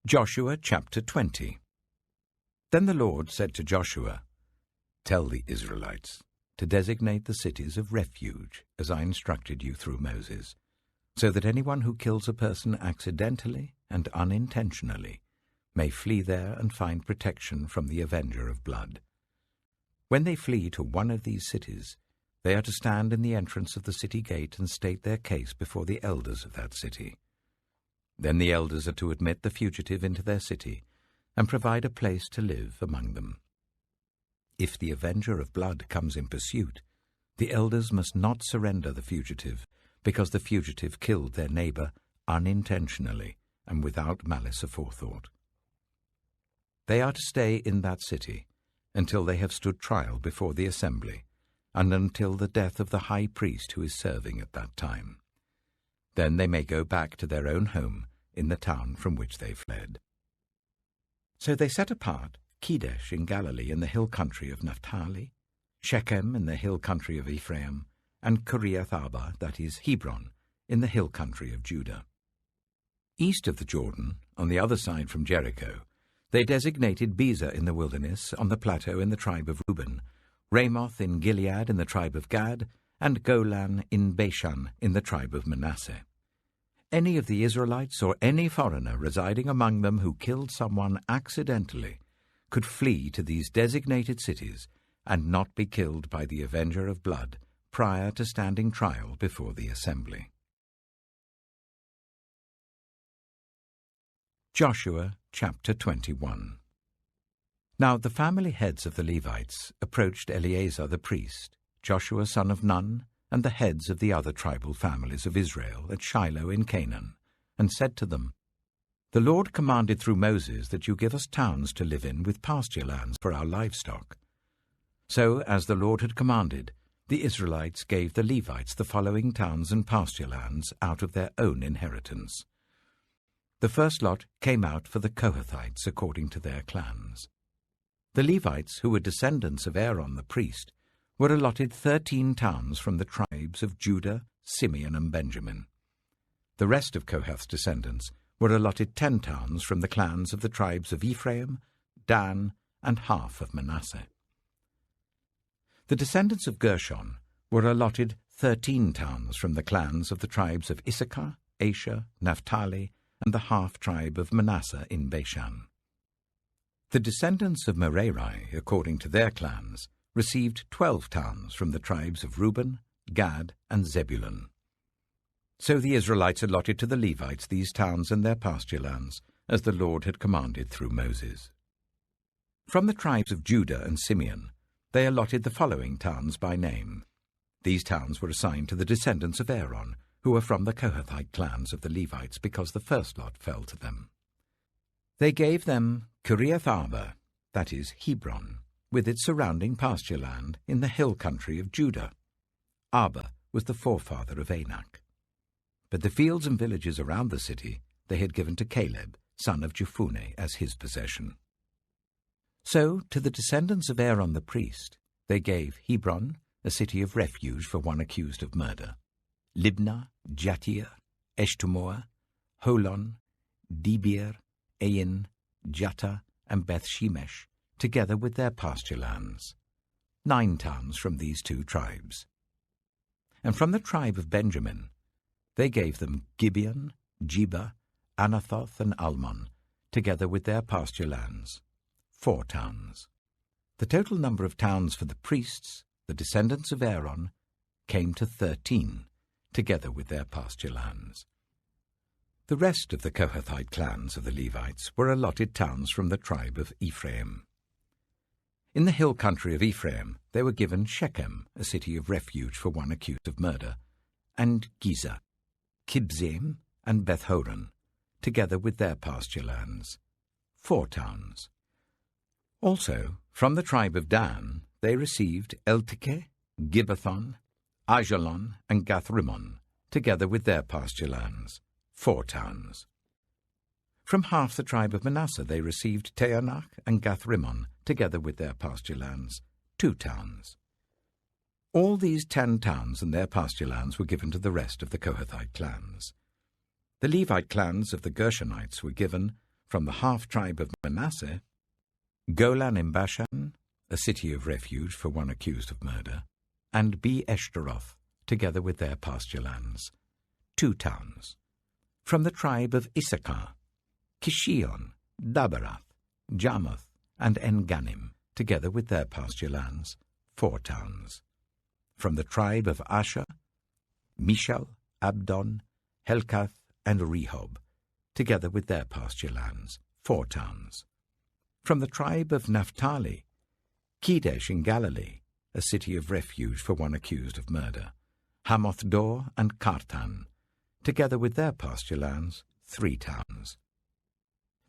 Joshua chapter 20. Then the Lord said to Joshua, "Tell the Israelites to designate the cities of refuge, as I instructed you through Moses, so that anyone who kills a person accidentally and unintentionally may flee there and find protection from the avenger of blood. When they flee to one of these cities, they are to stand in the entrance of the city gate and state their case before the elders of that city. Then the elders are to admit the fugitive into their city and provide a place to live among them. If the avenger of blood comes in pursuit, the elders must not surrender the fugitive, because the fugitive killed their neighbor unintentionally and without malice aforethought. They are to stay in that city until they have stood trial before the assembly, and until the death of the high priest who is serving at that time. Then they may go back to their own home in the town from which they fled." So they set apart Kedesh in Galilee in the hill country of Naphtali, Shechem in the hill country of Ephraim, and Kiriath-arba, that is Hebron, in the hill country of Judah. East of the Jordan, on the other side from Jericho, they designated Bezer in the wilderness on the plateau in the tribe of Reuben, Ramoth in Gilead in the tribe of Gad, and Golan in Bashan in the tribe of Manasseh. Any of the Israelites or any foreigner residing among them who killed someone accidentally could flee to these designated cities and not be killed by the avenger of blood prior to standing trial before the assembly. Joshua chapter 21. Now the family heads of the Levites approached Eleazar the priest, Joshua son of Nun, and the heads of the other tribal families of Israel at Shiloh in Canaan, and said to them, "The Lord commanded through Moses that you give us towns to live in with pasture lands for our livestock." So, as the Lord had commanded, the Israelites gave the Levites the following towns and pasture lands out of their own inheritance. The first lot came out for the Kohathites according to their clans. The Levites, who were descendants of Aaron the priest, were allotted 13 towns from the tribes of Judah, Simeon, and Benjamin. The rest of Kohath's descendants were allotted 10 towns from the clans of the tribes of Ephraim, Dan, and half of Manasseh. The descendants of Gershon were allotted 13 towns from the clans of the tribes of Issachar, Asher, Naphtali, and the half-tribe of Manasseh in Bashan. The descendants of Merari, according to their clans, received 12 towns from the tribes of Reuben, Gad, and Zebulun. So the Israelites allotted to the Levites these towns and their pasture lands, as the Lord had commanded through Moses. From the tribes of Judah and Simeon, they allotted the following towns by name. These towns were assigned to the descendants of Aaron, who were from the Kohathite clans of the Levites, because the first lot fell to them. They gave them Kiriath-arba, that is Hebron, with its surrounding pasture land in the hill country of Judah. Arba was the forefather of Anak. But the fields and villages around the city they had given to Caleb, son of Jephunneh, as his possession. So, to the descendants of Aaron the priest, they gave Hebron, a city of refuge for one accused of murder, Libnah, Jattir, Eshtemoa, Holon, Debir, Ain, Jattah, and Beth-shemesh, together with their pasture lands. 9 towns from these 2 tribes. And from the tribe of Benjamin, they gave them Gibeon, Jeba, Anathoth, and Almon, together with their pasture lands. 4 towns. The total number of towns for the priests, the descendants of Aaron, came to 13, together with their pasture lands. The rest of the Kohathite clans of the Levites were allotted towns from the tribe of Ephraim. In the hill country of Ephraim, they were given Shechem, a city of refuge for one accused of murder, and Giza, Kibzaim, and Beth-horon, together with their pasture lands. 4 towns. Also, from the tribe of Dan, they received Eltekeh, Gibbethon, Aijalon, and Gath-rimmon, together with their pasture lands. 4 towns. From half the tribe of Manasseh they received Taanach and Gath-rimmon, together with their pasture lands, 2 towns. All these 10 towns and their pasture lands were given to the rest of the Kohathite clans. The Levite clans of the Gershonites were given From the half-tribe of Manasseh, Golan in Bashan, a city of refuge for one accused of murder, and Be-eshtaroth, together with their pasture lands, 2 towns. From the tribe of Issachar, Kishion, Daberath, Jarmuth, and En-gannim, together with their pasture lands, 4 towns. From the tribe of Asher, Mishal, Abdon, Helkath, and Rehob, together with their pasture lands, 4 towns. From the tribe of Naphtali, Kedesh in Galilee, a city of refuge for one accused of murder, Hamoth-dor and Kartan, together with their pasture lands, 3 towns.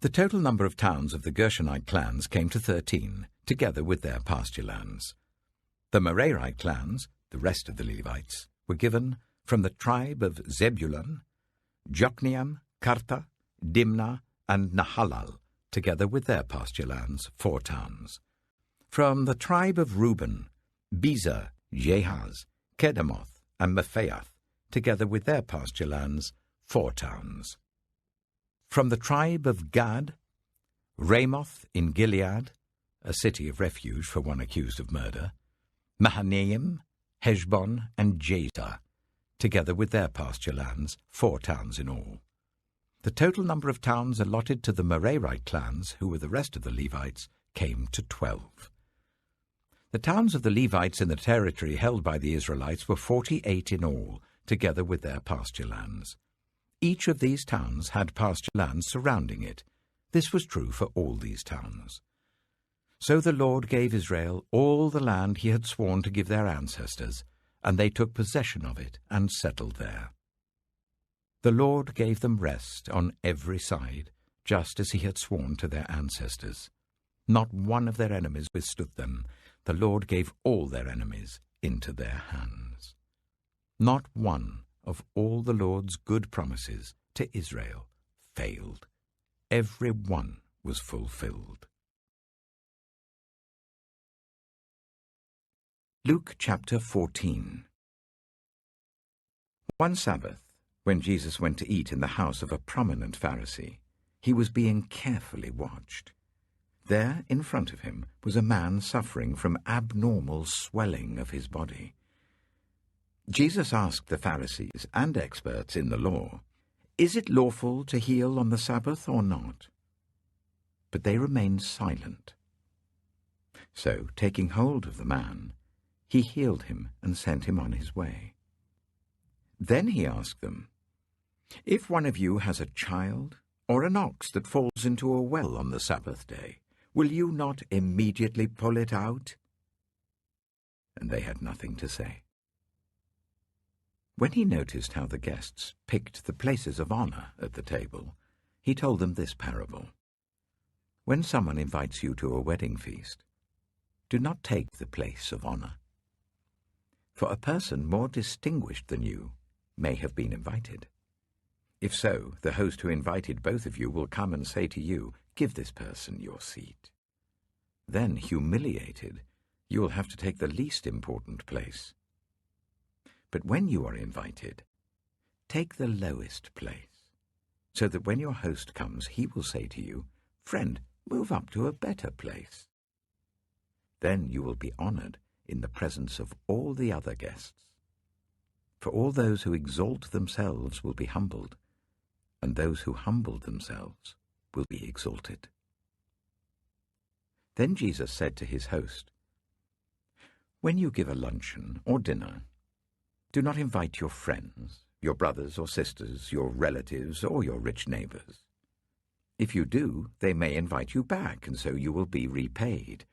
The total number of towns of the Gershonite clans came to 13, together with their pasture lands. The Merarite clans, the rest of the Levites, were given from the tribe of Zebulun, Jokneam, Karta, Dimnah, and Nahalal, together with their pasture lands, 4 towns. From the tribe of Reuben, Bezer, Jehaz, Kedemoth, and Mephaath, together with their pasture lands, 4 towns. From the tribe of Gad, Ramoth in Gilead, a city of refuge for one accused of murder, Mahanaim, Heshbon, and Jazer, together with their pasture lands, 4 towns in all. The total number of towns allotted to the Merarite clans, who were the rest of the Levites, came to 12. The towns of the Levites in the territory held by the Israelites were 48 in all, together with their pasture lands. Each of these towns had pasture lands surrounding it. This was true for all these towns. So the Lord gave Israel all the land he had sworn to give their ancestors, and they took possession of it and settled there. The Lord gave them rest on every side, just as he had sworn to their ancestors. Not one of their enemies withstood them. The Lord gave all their enemies into their hands. Not one of all the Lord's good promises to Israel failed. Every one was fulfilled. Luke chapter 14. One Sabbath, when Jesus went to eat in the house of a prominent Pharisee, he was being carefully watched. There, in front of him, was a man suffering from abnormal swelling of his body. Jesus asked the Pharisees and experts in the law, "Is it lawful to heal on the Sabbath or not?" But they remained silent. So, taking hold of the man, he healed him and sent him on his way. Then he asked them, "If one of you has a child or an ox that falls into a well on the Sabbath day, will you not immediately pull it out?" And they had nothing to say. When he noticed how the guests picked the places of honor at the table, he told them this parable. When someone invites you to a wedding feast, do not take the place of honor. For a person more distinguished than you may have been invited. If so, the host who invited both of you will come and say to you, "Give this person your seat." Then, humiliated, you will have to take the least important place. But when you are invited, take the lowest place, so that when your host comes, he will say to you, "Friend, move up to a better place." Then you will be honored in the presence of all the other guests. For all those who exalt themselves will be humbled, and those who humble themselves will be exalted. Then Jesus said to his host, "When you give a luncheon or dinner, do not invite your friends, your brothers or sisters, your relatives, or your rich neighbors. If you do, they may invite you back, and so you will be repaid.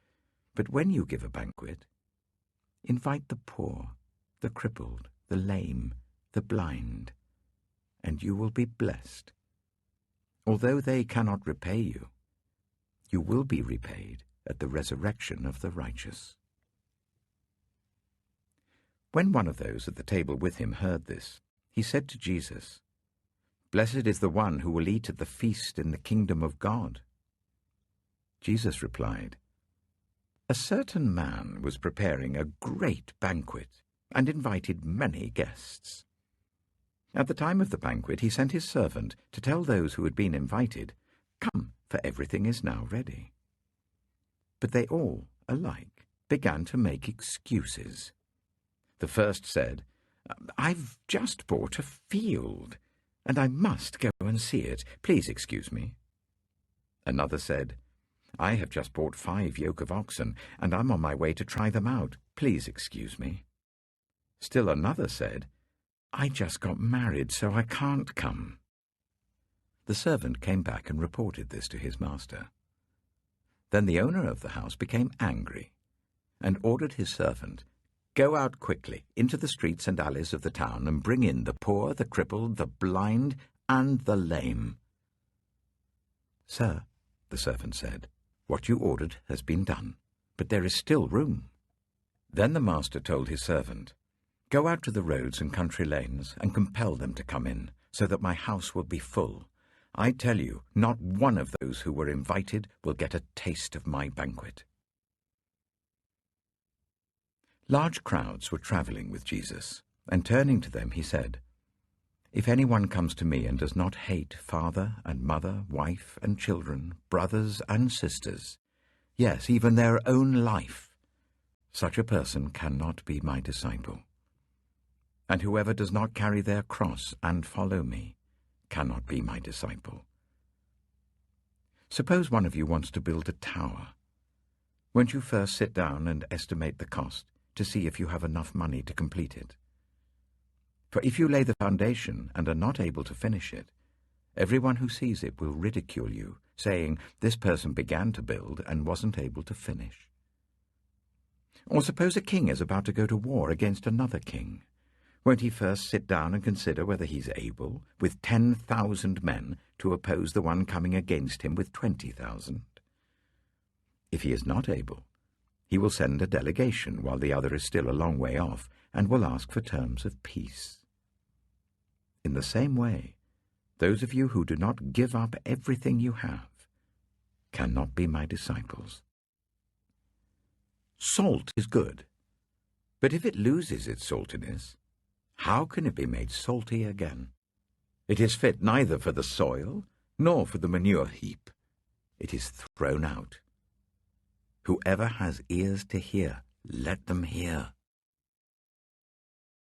But when you give a banquet, invite the poor, the crippled, the lame, the blind, and you will be blessed. Although they cannot repay you, you will be repaid at the resurrection of the righteous." When one of those at the table with him heard this, he said to Jesus, "Blessed is the one who will eat at the feast in the kingdom of God." Jesus replied, "A certain man was preparing a great banquet and invited many guests. At the time of the banquet, he sent his servant to tell those who had been invited, Come, for everything is now ready." But they all, alike, began to make excuses. The first said, "I've just bought a field, and I must go and see it. Please excuse me." Another said, "I have just bought 5 yoke of oxen, and I'm on my way to try them out. Please excuse me." Still another said, "I just got married, so I can't come." The servant came back and reported this to his master. Then the owner of the house became angry and ordered his servant, "Go out quickly into the streets and alleys of the town and bring in the poor, the crippled, the blind, and the lame." "Sir," the servant said, "what you ordered has been done, but there is still room." Then the master told his servant, "Go out to the roads and country lanes and compel them to come in, so that my house will be full. I tell you, not one of those who were invited will get a taste of my banquet." Large crowds were traveling with Jesus, and turning to them he said, "If anyone comes to me and does not hate father and mother, wife and children, brothers and sisters, yes, even their own life, such a person cannot be my disciple. And whoever does not carry their cross and follow me cannot be my disciple. Suppose one of you wants to build a tower. Won't you first sit down and estimate the cost to see if you have enough money to complete it? For if you lay the foundation and are not able to finish it, everyone who sees it will ridicule you, saying, 'This person began to build and wasn't able to finish.' Or suppose a king is about to go to war against another king. Won't he first sit down and consider whether he's able, with 10,000 men, to oppose the one coming against him with 20,000? If he is not able, he will send a delegation while the other is still a long way off, and will ask for terms of peace. In the same way, those of you who do not give up everything you have cannot be my disciples. Salt is good, but if it loses its saltiness, how can it be made salty again? It is fit neither for the soil nor for the manure heap. It is thrown out. Whoever has ears to hear, let them hear.